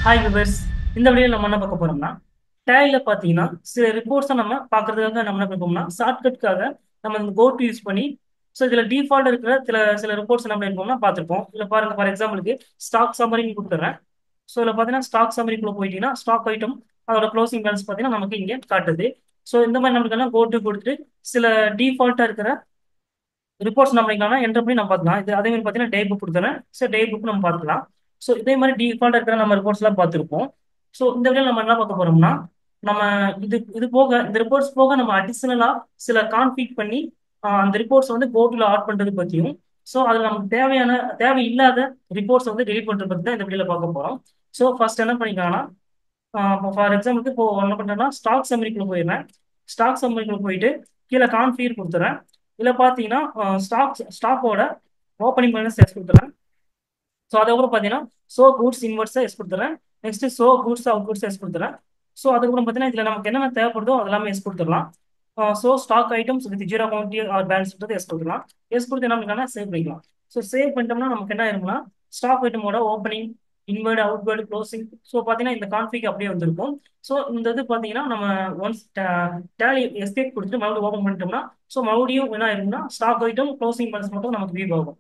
Hi viewers. இந்த வீடியோவில் நம்ம என்ன பார்க்க போறோம்னா, டேலியில் பார்த்தீங்கன்னா சில ரிப்போர்ட்ஸை நம்ம பார்க்கறதுக்காக நம்ம என்ன பண்ணுவோம்னா, ஷார்ட்கட்காக நம்ம இந்த கோட் யூஸ் பண்ணி இதில் டிஃபால்ட் இருக்கிற சில ரிப்போர்ட்ஸ் நம்ம என்ன பார்த்துருப்போம். இதில் பாருங்க, ஃபார் எக்ஸாம்பிளுக்கு ஸ்டாக் சம்மரின்னு கொடுத்துறேன். இதில் பார்த்தீங்கன்னா ஸ்டாக் சம்மரிக்குள்ள போயிட்டீங்கன்னா ஸ்டாக் ஐட்டம் அதோட க்ளோசிங் பேலன்ஸ் பார்த்தீங்கன்னா நமக்கு இங்கே காட்டுது. இந்த மாதிரி நம்மளுக்கு கோட்டு கொடுத்துட்டு சில டிஃபால்ட்டாக இருக்கிற ரிப்போர்ட்ஸ் நம்ம என்டர் பண்ணி நம்ம பார்க்கலாம். இது அதே மாதிரி பார்த்தீங்கன்னா டே புக் கொடுத்துறேன். டே புக் நம்ம பார்க்கலாம். இதே மாதிரி டிஃபால்ட் இருக்கிற நம்ம ரிப்போர்ட்ஸ் எல்லாம் பார்த்துருப்போம். இந்த வீடியோ நம்ம என்ன பார்க்க போறோம்னா, நம்ம இது இது போக இந்த ரிப்போர்ட்ஸ் போக நம்ம அடிஷனலா சில கான்ஃபிக் பண்ணி அந்த ரிப்போர்ட்ஸ் கோட்டுல ஆட் பண்றது பத்தியும், அதுல நமக்கு தேவையில்லாத ரிப்போர்ட்ஸ் டெலிட் பண்றது பத்தி தான் இந்த வீடியோல பார்க்க போறோம். ஃபர்ஸ்ட் என்ன பண்ணிக்கலாம்னா, ஃபார் எக்ஸாம்பிளுக்கு இப்போ என்ன பண்றேன்னா ஸ்டாக் சம்மரிக்குள்ள போயிடுறேன். ஸ்டாக் சம்மரிக்குள்ள போயிட்டு கீழே கான்ஃபிகர் கொடுத்துறேன். இதுல பாத்தீங்கன்னா ஸ்டாக்கோட ஓப்பனிங் பேலன்ஸ் எஸ் கொடுத்துறேன். அதுக்கப்புறம் பாத்தீங்கன்னா கூட்ஸ் இன்வெர்ஸ் எஸ் கொடுத்துறேன். Next goods out goods yes கொடுத்துறேன். அதுக்கப்புறம் பாத்தீங்கன்னா இதுல நமக்கு என்னென்ன தேவைப்படுதோ அதெல்லாமே எஸ் கொடுத்துடலாம். Stock items with zero quantity or balance yes கொடுக்கலாம். எஸ் கொடுத்து என்ன பண்ணிக்கலாம், சேவ் பண்ணிக்கலாம். சேவ் பண்ணிட்டோம்னா நமக்கு என்ன ஆயிருக்குன்னா, ஸ்டாக் ஐட்டமோட ஓப்பனிங், இன்வெர்ட், அவுட்வெர்ட், க்ளோசிங் பாத்தீங்கன்னா இந்த கான்ஃபிக் அப்படியே வந்திருக்கும். இந்த இது பாத்தீங்கன்னா நம்ம ஒன்ஸ் டேலி எஸ்கேப் கொடுத்துட்டு மறுபடியும் ஓப்பன் பண்ணிட்டோம்னா மறுபடியும் என்ன ஆயிருக்குன்னா ஸ்டாக் ஐட்டம் க்ளோசிங் பேலன்ஸ் மட்டும் நமக்கு வியூ ஆகும்.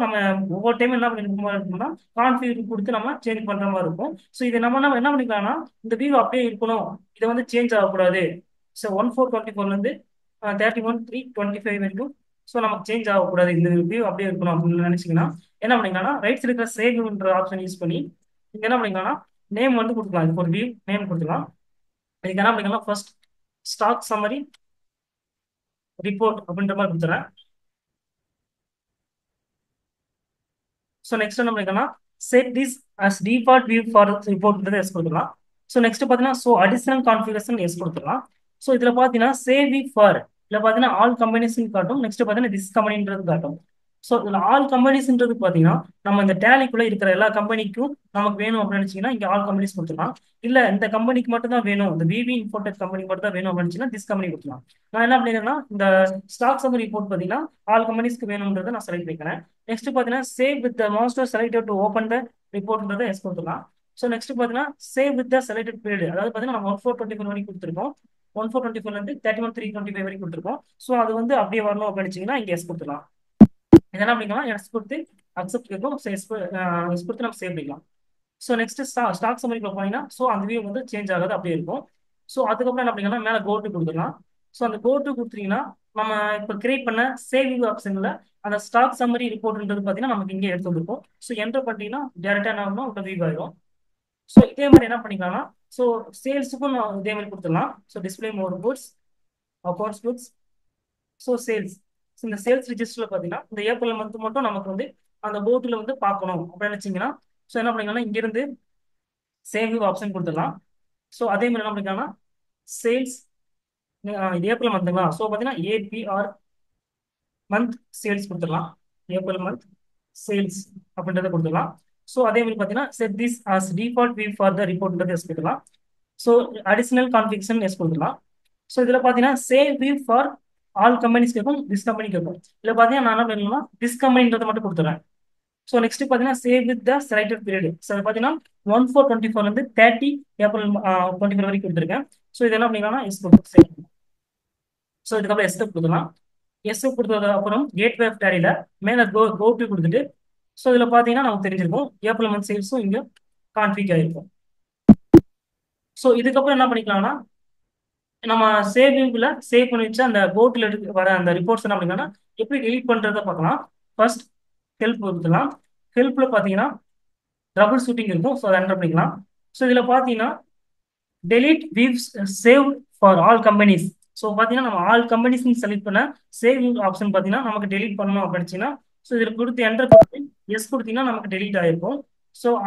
நம்ம ஒவ்வொரு டைம் என்ன பண்ணிருக்கோம்னா கான்ஃபிகர் கொடுத்து நம்ம சேஞ்ச் பண்ற மாதிரி இருக்கும். இது நம்ம என்ன பண்ணிக்கலாம்னா, இந்த வியூ அப்படியே இருக்கணும், இதை சேஞ்ச் ஆகக்கூடாது. 1424 இருந்து 31/3/25 வரைக்கும் நமக்கு சேஞ்ச் ஆகக்கூடாது, இந்த வியூ அப்படியே இருக்கணும் அப்படின்னு நினைச்சீங்கன்னா என்ன பண்ணிக்கலாம்னா, ரைட் சைடு இருக்கிற சேவ்ன்ற ஆப்ஷன் யூஸ் பண்ணி இங்க என்ன பண்ணிக்கலாம்னா நேம் கொடுக்கலாம். இதுக்கு ஒரு வியூ நேம் கொடுத்துக்கலாம். இதுக்கு என்ன பண்ணிக்கலாம், ஃபர்ஸ்ட் ஸ்டாக் சம்மரி ரிப்போர்ட் அப்படின்ற மாதிரி கொடுத்துறேன். நெக்ஸ்ட் என்ன பண்ணிக்கலாம், set this as default view for report yes கொடுத்துக்கலாம். நெக்ஸ்ட் பார்த்தீங்கன்னா அடிஷனல் கான்ஃபிகரேஷன் எஸ் கொடுத்துக்கலாம். இதுல பார்த்தீங்கன்னா சேவ் வி ஃபார் இதுல பார்த்தீங்கன்னா ஆல் கம்பெனிஸ் காட்டும். நெக்ஸ்ட் பார்த்தீங்கன்னா திஸ் கம்பெனின்றது காட்டும். இதுல ஆல் கம்பெனிஸ்ன்றது பார்த்தீங்கன்னா நம்ம இந்த டேலிக்குள்ள இருக்கிற எல்லா கம்பெனிக்கும் நமக்கு வேணும் அப்படின்னு நினைச்சீங்கன்னா இங்க ஆல் கம்பெனிஸ் கொடுத்துக்கலாம். இல்ல இந்த கம்பெனிக்கு மட்டும் தான் வேணும், இந்த விவி இன்ஃபோடெக் கம்பெனிக்கு மட்டும் தான் வேணும் அப்படின்னு திஸ் கம்பெனி கொடுக்கலாம். நான் என்ன பண்ணிருக்கேன்னா, இந்த ஸ்டாக் சம்மரி ரிப்போர்ட் பார்த்தீங்கன்னா ஆல் கம்பெனிஸ்க்கு வேணும்ன்றதை நான் செலக்ட் பண்ணிக்கிறேன். நெக்ஸ்ட் பார்த்தீங்கன்னா save with the master selected to open the ரிப்போர்ட்ன்றதை எஸ் கொடுத்துக்கலாம். நெக்ஸ்ட் பார்த்தீங்கன்னா save with the selected period, அதாவது பார்த்தீங்கன்னா நம்ம 1424 வரைக்கும் கொடுத்துருக்கோம். 1424 இருந்து 31/3/25 வரைக்கும் கொடுத்துருக்கோம். அது அப்படியே வரணும் அப்படின்னு நினைச்சீங்கன்னா இங்க எஸ் கொடுத்துக்கலாம். என்ன அப்படின்னா எஸ் கொடுத்து அக்செப்ட் கேட்கும். எஸ் கொடுத்து நம்ம சேவ் பண்ணிக்கலாம். நெக்ஸ்ட் ஸ்டாக் சம்மரிக்குள்ள போனீங்கன்னா அந்த வியூ சேஞ்ச் ஆகாது, அப்படியே இருக்கும். அதுக்கப்புறம் என்ன பண்ணிக்கலாம், மேலே கோட்டு கொடுத்துக்கலாம். அந்த கோட்டு கொடுத்தீங்கன்னா நம்ம இப்போ கிரியேட் பண்ண சேவிங் ஆப்ஷன்ல அந்த ஸ்டாக் சம்மரி ரிப்போர்ட்ன்றது பார்த்தீங்கன்னா நமக்கு இங்கே எடுத்து வந்துருக்கும். என்டர் பண்ணிட்டீங்கன்னா டேரக்டா என்ன ஆகும்னா உங்க வியூ ஆயிரும். இதே மாதிரி என்ன பண்ணிக்கலாம்னா, சேல்ஸுக்கும் இதே மாதிரி கொடுத்துடலாம். டிஸ்பிளே மோர் குட்ஸ், அக்கௌண்ட்ஸ் குட்ஸ், சேல்ஸ். இந்த சேல்ஸ் ரிஜிஸ்டர்ல பார்த்தீங்கன்னா இந்த ஏப்ரல் மந்த் மட்டும் நமக்கு அந்த போர்டில் பார்க்கணும் அப்படின்னு நினைச்சீங்கன்னா என்ன பண்ணிக்கலாம், இங்கிருந்து சேவ் ஆப்ஷன் கொடுத்துடலாம். அதே மாதிரி என்ன பண்ணிக்கலாம்னா சேல்ஸ், இது ஏப்ரல் மந்த்துங்களா, பார்த்தீங்கன்னா ஏபிஆர் மந்த் சேல்ஸ் கொடுத்துடலாம். ஏப்ரல் மந்த் சேல்ஸ் அப்படின்றத கொடுத்துடலாம். அதே மாதிரி பார்த்தீங்கன்னா set this as default view for the ரிப்போர்ட்ன்றது எஸ் கொடுத்துடலாம். அடிஷனல் கான்ஃபிகரேஷன் எஸ் கொடுத்துடலாம். இதில் பார்த்தீங்கன்னா save view for all companies கேட்கும், திஸ் கம்பெனி கேட்கும். இதில் பார்த்தீங்கன்னா நான் என்ன பண்ணணும்னா திஸ் கம்பெனின்றதை மட்டும் கொடுத்துறேன். நெக்ஸ்ட் பார்த்தீங்கன்னா save with the selected period. பார்த்தீங்கன்னா 1424 இருந்து 30 ஏப்ரல் 24 வரைக்கும் கொடுத்துருக்கேன். இது என்ன பண்ணிக்கலாம்னா எஸ் கொடுத்து சேவ். இதுக்கப்புறம் எஸ் கொடுத்துக்கலாம். எஸ் கொடுத்தது அப்புறம் கேட்வே ஆஃப் டேலியில மேலே கோ டு கொடுத்துட்டு இதில் பார்த்தீங்கன்னா நமக்கு தெரிஞ்சிருக்கும் ஏப்ரல் மந்த் சேல்ஸும் இங்கே கான்ஃபிக் ஆகிருக்கும். இதுக்கப்புறம் என்ன பண்ணிக்கலாம்னா, நம்ம சேவிங்ல சேவ் பண்ணி வச்சு அந்த போர்ட்டில் வர அந்த ரிப்போர்ட்ஸ் என்ன பண்ணிக்கலாம்னா எப்படி டெலிட் பண்றதை பார்க்கலாம். ஃபர்ஸ்ட் ஹெல்ப் கொடுத்துக்கலாம். ஹெல்ப்ல பார்த்தீங்கன்னா ட்ரபிள் ஷூட்டிங் இருக்கும். அதை என்டர் பண்ணிக்கலாம். இதில் பார்த்தீங்கன்னா delete views save for all companies. பார்த்தீங்கன்னா நம்ம ஆல் கம்பெனிஸ் செலக்ட் பண்ண சேவிங் ஆப்ஷன் பார்த்தீங்கன்னா நமக்கு டெலிட் பண்ணணும் அப்படின்னா இதில் கொடுத்து என்டர் கொடுத்து எஸ் கொடுத்தீங்கன்னா நமக்கு டெலிட் ஆயிருக்கும்.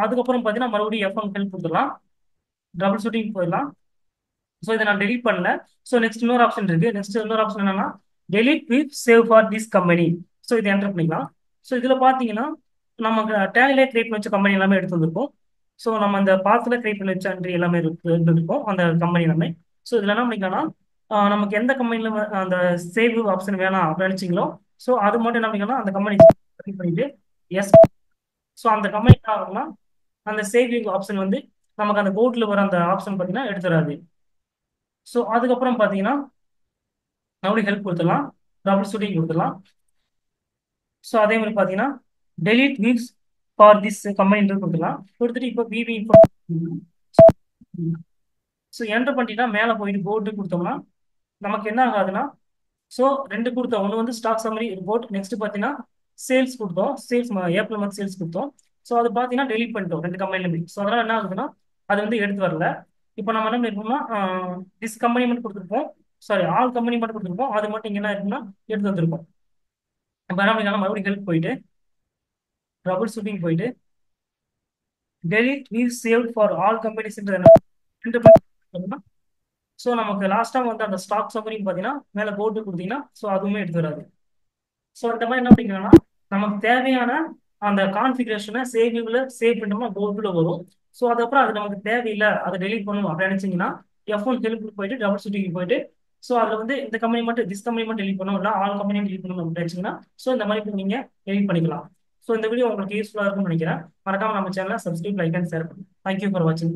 அதுக்கப்புறம் பார்த்தீங்கன்னா மறுபடியும் எஃப்எம் ஹெல்ப் கொடுத்துடலாம். டபுள் ஷூட்டிங் போயிடலாம். இதை நான் டெலிட் பண்ணல. நெக்ஸ்ட் இன்னொரு ஆப்ஷன் இருக்கு. நெக்ஸ்ட் இன்னொரு ஆப்ஷன் என்னன்னா delete with save for this company. இதை என்டர் பண்ணிக்கலாம். இதுல பாத்தீங்கன்னா நமக்கு டேலிலே கிரியேட் பண்ணி வச்ச கம்பெனி எல்லாமே எடுத்து வந்திருக்கும். நம்ம அந்த பாத்துல கிரியேட் பண்ணி வச்ச என்ட்ரி எல்லாமே இருக்கும் அந்த கம்பெனி எல்லாமே. இதுல என்ன பண்ணிக்கலாம்னா நமக்கு எந்த கம்பெனில அந்த சேவ் ஆப்ஷன் வேணாம் அப்படின்னு நினைச்சீங்களோ அது மட்டும் என்ன பண்ணிக்கலாம், அந்த கம்பெனி பண்ணிட்டு எஸ். அந்த கம்பெனி ஆகும்னா அந்த சேவிங் ஆப்ஷன் நமக்கு அந்த கோட்ல வர அந்த ஆப்ஷன் பார்த்தீங்கன்னா எடுத்துடாது. ஸோ அதுக்கப்புறம் பார்த்தீங்கன்னா மறுபடியும் ஹெல்ப் கொடுத்துடலாம், டபுள் ஷூட்டிங் கொடுத்துடலாம். ஸோ அதே மாதிரி பார்த்தீங்கன்னா டெலிட் வீக்ஸ் ஃபார் திஸ் கம்பெனின்றது கொடுத்துடலாம். கொடுத்துட்டு இப்போ பிபி ஸோ என்டர் பண்ணிட்டீங்கன்னா மேலே போயிட்டு போர்டு கொடுத்தோம்னா நமக்கு என்ன ஆகாதுன்னா, ஸோ ரெண்டு கொடுத்தோம். ஒன்று வந்து ஸ்டாக் சம்மரி ரிப்போர்ட், நெக்ஸ்ட் பார்த்தீங்கன்னா சேல்ஸ் கொடுத்தோம், சேல்ஸ் ஏப்ரல் மந்த் சேல்ஸ் கொடுத்தோம். ஸோ அது பார்த்தீங்கன்னா டெலிட் பண்ணிட்டோம் ரெண்டு கம்பெனிலுமே. ஸோ அதனால என்ன ஆகுதுன்னா அது வந்து எடுத்து வரல. இப்போ நம்ம என்ன பண்ணிருக்கோம்னா திஸ் கம்பெனி மட்டும் கொடுத்துருப்போம், சாரி ஆல் கம்பெனி மட்டும் கொடுத்துருப்போம், அது மட்டும் இங்க என்ன இருக்குன்னா எடுத்து வந்திருப்போம். இப்போ என்ன பண்ணிக்கலாம், மறுபடியும் ஹெல்ப் போயிட்டு ட்ரபுள் ஷூட்டிங் போயிட்டு delete view saved for all companies. So நமக்கு லாஸ்ட்டாக வந்து அந்த ஸ்டாக் சம்மரின்னு பார்த்தீங்கன்னா மேலே போட்டு கொடுத்தீங்கன்னா ஸோ அதுவுமே எடுத்து வராது. ஸோ இந்த மாதிரி என்ன பண்ணிக்கலாம்னா நமக்கு தேவையான அந்த கான்ஃபிகரேஷனை சேவ் பண்ணோம்னா போர்டில் வரும். ஸோ அதுக்கப்புறம் அது நமக்கு தேவையில்லை, அதை டெலிட் பண்ணணும் அப்படின்னு நினைச்சீங்கன்னா F1 ஹெல்ப் போயிட்டு டபுள் ஷூட்டிங் போயிட்டு ஸோ அதில் வந்து இந்த கம்பெனி மட்டும் திஸ் கம்பெனி மட்டும் டெலிட் பண்ணணும், இல்லை ஆல் கம்பெனியும் டெலிட் பண்ணணும் அப்படின்னு நினைச்சீங்கன்னா ஸோ இந்த மாதிரி நீங்கள் டெலிட் பண்ணிக்கலாம். ஸோ இந்த வீடியோ உங்களுக்கு யூஸ்ஃபுல்லாக இருக்கும்னு நினைக்கிறேன். மறக்காம நம்ம சேனலை சப்ஸ்கிரைப், லைக் அண்ட் ஷேர் பண்ணுங்க. தேங்க்யூ ஃபார் வாட்சிங்.